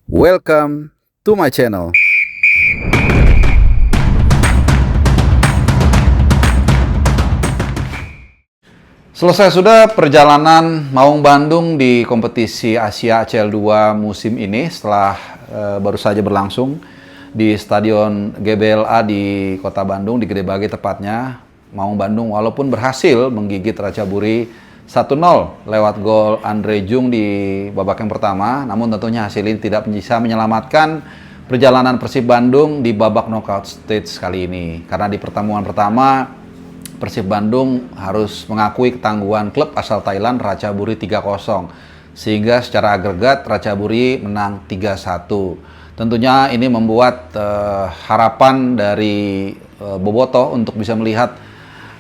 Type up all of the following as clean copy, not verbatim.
Welcome to my channel. Selesai sudah perjalanan Maung Bandung di kompetisi Asia ACL2 musim ini setelah baru saja berlangsung di Stadion GBLA di Kota Bandung, di Gede Bage tepatnya. Maung Bandung walaupun berhasil menggigit Ratchaburi 1-0 lewat gol Andre Jung di babak yang pertama, namun tentunya hasil ini tidak bisa menyelamatkan perjalanan Persib Bandung di babak knockout stage kali ini. Karena di pertemuan pertama, Persib Bandung harus mengakui ketangguhan klub asal Thailand Ratchaburi 3-0. Sehingga secara agregat Ratchaburi menang 3-1. Tentunya ini membuat harapan dari Bobotoh untuk bisa melihat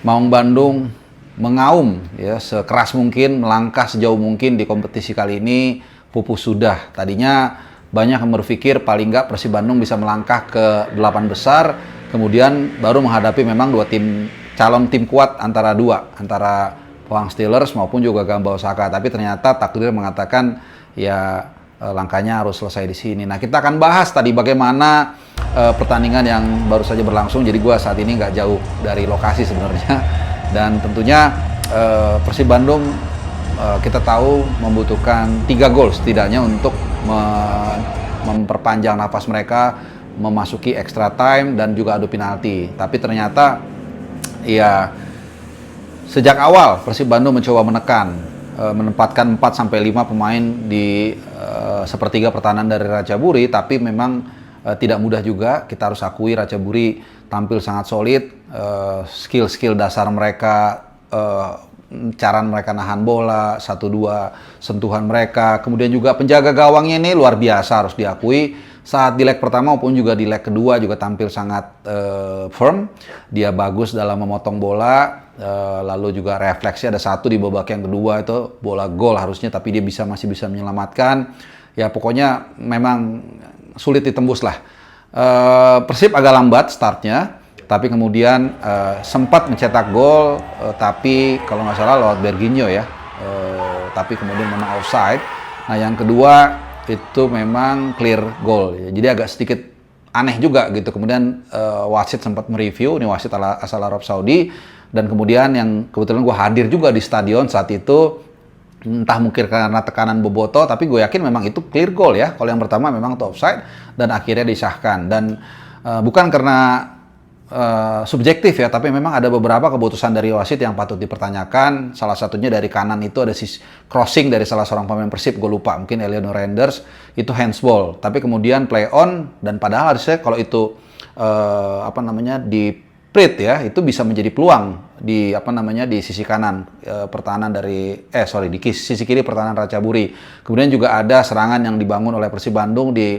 Maung Bandung mengaum ya sekeras mungkin, melangkah sejauh mungkin di kompetisi kali ini pupus sudah. Tadinya banyak yang berpikir paling nggak Persib Bandung bisa melangkah ke 8 besar, kemudian baru menghadapi memang dua tim calon tim kuat antara Pohang Steelers maupun juga Gamba Osaka. Tapi ternyata takdir mengatakan ya langkahnya harus selesai di sini. Nah, kita akan bahas tadi bagaimana pertandingan yang baru saja berlangsung. Jadi gua saat ini nggak jauh dari lokasi sebenarnya. Dan tentunya Persib Bandung kita tahu membutuhkan 3 gol setidaknya untuk memperpanjang nafas mereka memasuki extra time dan juga adu penalti. Tapi ternyata ya sejak awal Persib Bandung mencoba menekan, menempatkan 4-5 pemain di sepertiga pertahanan dari Ratchaburi, tapi memang tidak mudah juga. Kita harus akui Ratchaburi tampil sangat solid, skill-skill dasar mereka, cara mereka nahan bola, 1-2 sentuhan mereka, kemudian juga penjaga gawangnya ini luar biasa harus diakui. Saat di leg pertama maupun juga di leg kedua juga tampil sangat firm. Dia bagus dalam memotong bola, lalu juga refleksi ada satu di babak yang kedua itu bola gol harusnya, tapi dia masih bisa menyelamatkan. Ya pokoknya memang sulit ditembus lah. Persib agak lambat startnya, tapi kemudian sempat mencetak gol, tapi kalau nggak salah lewat Berginho ya, tapi kemudian memang offside. Nah yang kedua itu memang clear goal, ya. Jadi agak sedikit aneh juga gitu. Kemudian wasit sempat mereview, ini wasit asal Arab Saudi, dan kemudian yang kebetulan gue hadir juga di stadion saat itu, entah mungkin karena tekanan Bobotoh, tapi gue yakin memang itu clear goal ya. Kalau yang pertama memang itu offside dan akhirnya disahkan. Dan bukan karena subjektif ya, tapi memang ada beberapa keputusan dari wasit yang patut dipertanyakan. Salah satunya dari kanan itu ada crossing dari salah seorang pemain Persib, gue lupa, mungkin Eleanor Renders, itu handsball. Tapi kemudian play on, dan padahal harusnya kalau itu di Prit ya, itu bisa menjadi peluang di di sisi kanan pertahanan dari di sisi kiri pertahanan Ratchaburi. Kemudian juga ada serangan yang dibangun oleh Persib Bandung di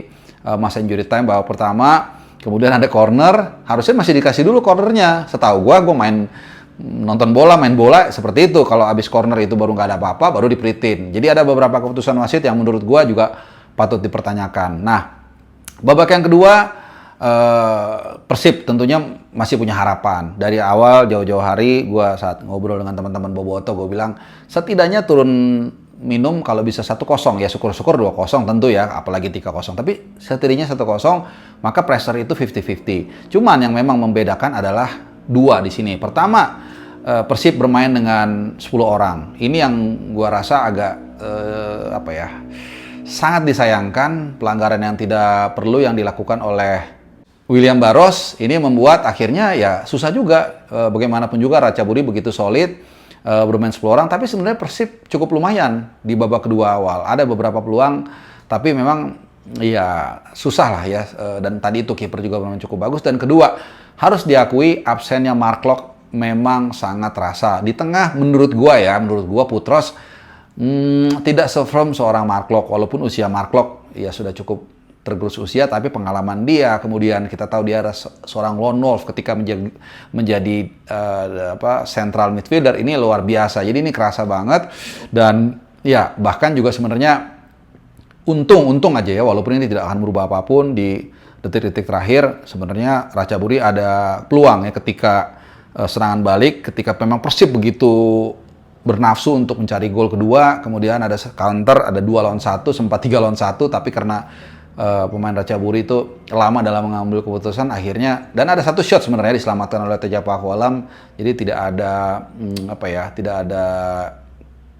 masa injury time babak pertama. Kemudian ada corner, harusnya masih dikasih dulu cornernya. Setahu gua main bola seperti itu. Kalau abis corner itu baru nggak ada apa-apa, baru dipritin. Jadi ada beberapa keputusan wasit yang menurut gua juga patut dipertanyakan. Nah, babak yang kedua Persib tentunya masih punya harapan. Dari awal jauh-jauh hari gue saat ngobrol dengan teman-teman Bobotoh, gue bilang setidaknya turun minum kalau bisa 1-0 ya, syukur-syukur 2-0 tentu ya, apalagi 3-0. Tapi setidaknya 1-0, maka pressure itu 50-50. Cuman yang memang membedakan adalah dua di sini. Pertama, Persib bermain dengan 10 orang. Ini yang gue rasa agak sangat disayangkan, pelanggaran yang tidak perlu yang dilakukan oleh William Barros. Ini membuat akhirnya ya susah juga, bagaimanapun juga Ratchaburi begitu solid, bermain 10 orang, tapi sebenarnya Persib cukup lumayan di babak kedua awal. Ada beberapa peluang, tapi memang ya susah lah ya, dan tadi itu kiper juga memang cukup bagus. Dan kedua, harus diakui absennya Mark Locke memang sangat terasa. Di tengah menurut gua Putros tidak se-firm seorang Mark Locke, walaupun usia Mark Locke ya sudah cukup tergerus usia, tapi pengalaman dia, kemudian kita tahu dia ada seorang lone wolf ketika menjadi central midfielder, ini luar biasa. Jadi ini kerasa banget, dan ya bahkan juga sebenarnya untung aja ya, walaupun ini tidak akan merubah apapun di detik-detik terakhir. Sebenarnya Ratchaburi ada peluang ya ketika serangan balik, ketika memang Persib begitu bernafsu untuk mencari gol kedua, kemudian ada counter, ada 2 lawan 1, sempat 3 lawan 1, tapi karena pemain Ratchaburi itu lama dalam mengambil keputusan akhirnya, dan ada satu shot sebenarnya diselamatkan oleh Teja Pakualam, jadi tidak ada tidak ada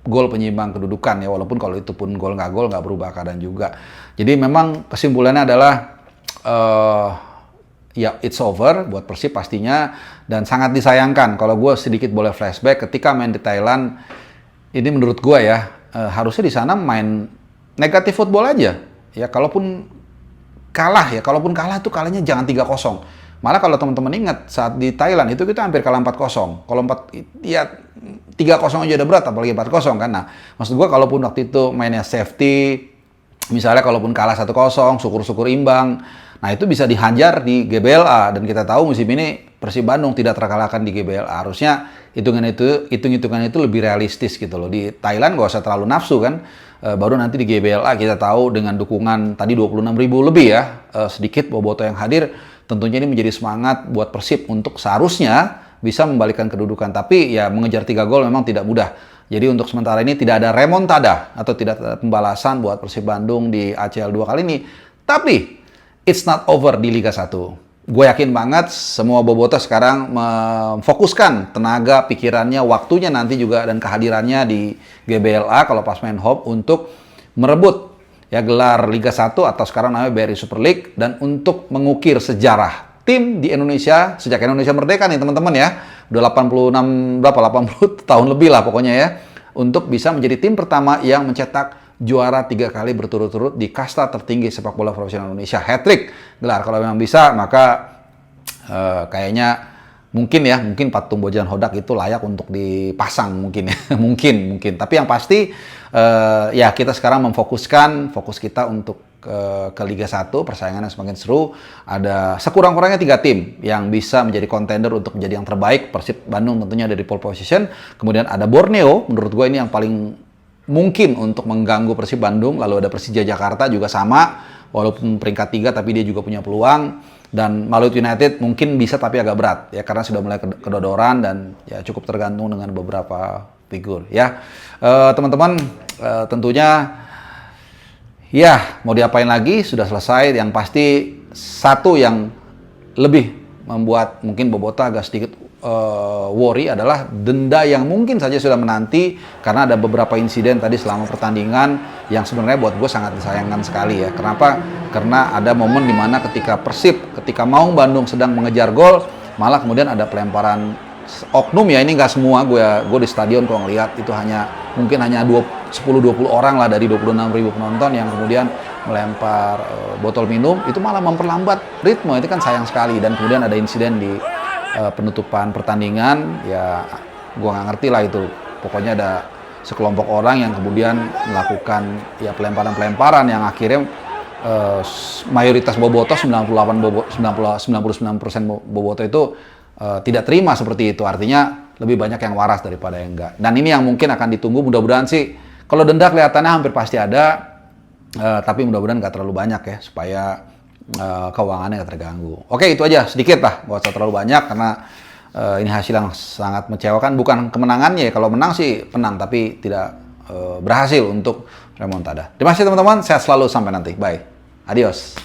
gol penyimbang kedudukan ya, walaupun kalau itu pun gol nggak berubah keadaan juga. Jadi memang kesimpulannya adalah ya it's over buat Persib pastinya, dan sangat disayangkan kalau gue sedikit boleh flashback ketika main di Thailand ini, menurut gue ya harusnya di sana main negatif football aja. Ya kalaupun kalah tuh kalahnya jangan 3-0. Malah kalau teman-teman ingat saat di Thailand itu kita hampir kalah 4-0. Kalau 3-0 aja udah berat, apalagi 4-0 kan. Nah, maksud gua kalaupun waktu itu mainnya safety, misalnya kalaupun kalah 1-0, syukur-syukur imbang. Nah, itu bisa dihajar di GBLA, dan kita tahu musim ini Persib Bandung tidak terkalahkan di GBLA. Harusnya hitung-hitungan itu lebih realistis gitu loh. Di Thailand gak usah terlalu nafsu kan. Baru nanti di GBLA kita tahu dengan dukungan tadi 26.000 lebih ya, sedikit bobotoh yang hadir, tentunya ini menjadi semangat buat Persib untuk seharusnya bisa membalikkan kedudukan. Tapi ya mengejar 3 gol memang tidak mudah. Jadi untuk sementara ini tidak ada remontada atau tidak ada pembalasan buat Persib Bandung di ACL 2 kali ini. Tapi it's not over di Liga 1. Gue yakin banget semua bobotoh sekarang memfokuskan tenaga, pikirannya, waktunya nanti juga dan kehadirannya di GBLA kalau pas main home untuk merebut ya gelar Liga 1 atau sekarang namanya BRI Super League, dan untuk mengukir sejarah tim di Indonesia sejak Indonesia merdeka nih teman-teman ya. Udah 80 tahun lebih lah pokoknya ya, untuk bisa menjadi tim pertama yang mencetak juara 3 kali berturut-turut di kasta tertinggi sepak bola profesional Indonesia, hat-trick gelar. Kalau memang bisa, maka kayaknya mungkin patung Bojan Hodak itu layak untuk dipasang mungkin ya. mungkin. Tapi yang pasti ya kita sekarang fokus kita untuk ke Liga 1, persaingannya semakin seru. Ada sekurang-kurangnya 3 tim yang bisa menjadi kontender untuk menjadi yang terbaik. Persib Bandung tentunya ada di pole position. Kemudian ada Borneo, menurut gue ini yang paling mungkin untuk mengganggu Persib Bandung. Lalu ada Persija Jakarta juga sama, walaupun peringkat 3 tapi dia juga punya peluang. Dan Maluku United mungkin bisa tapi agak berat ya, karena sudah mulai kedodoran dan ya cukup tergantung dengan beberapa figur ya. Teman-teman, tentunya ya mau diapain lagi, sudah selesai. Yang pasti satu yang lebih membuat mungkin bobotoh agak sedikit worry adalah denda yang mungkin saja sudah menanti, karena ada beberapa insiden tadi selama pertandingan yang sebenarnya buat gue sangat disayangkan sekali ya. Kenapa? Karena ada momen dimana ketika Maung Bandung sedang mengejar gol, malah kemudian ada pelemparan oknum ya. Ini nggak semua, gue di stadion kalau ngelihat itu mungkin hanya 10-20 orang lah dari 26.000 penonton yang kemudian melempar botol minum, itu malah memperlambat ritme. Itu kan sayang sekali. Dan kemudian ada insiden di penutupan pertandingan ya, gua nggak ngerti lah itu. Pokoknya ada sekelompok orang yang kemudian melakukan ya pelemparan yang akhirnya mayoritas bobotoh 99% bobotoh itu tidak terima seperti itu. Artinya lebih banyak yang waras daripada yang enggak. Dan ini yang mungkin akan ditunggu, mudah-mudahan sih. Kalau denda kelihatannya hampir pasti ada, tapi mudah-mudahan nggak terlalu banyak ya, supaya keuangannya nggak terganggu. Oke, itu aja sedikit lah, nggak usah terlalu banyak karena ini hasil yang sangat mengecewakan. Bukan kemenangannya ya, kalau menang sih menang, tapi tidak berhasil untuk remontada. Terima kasih teman-teman, sehat selalu, sampai nanti, bye, adios.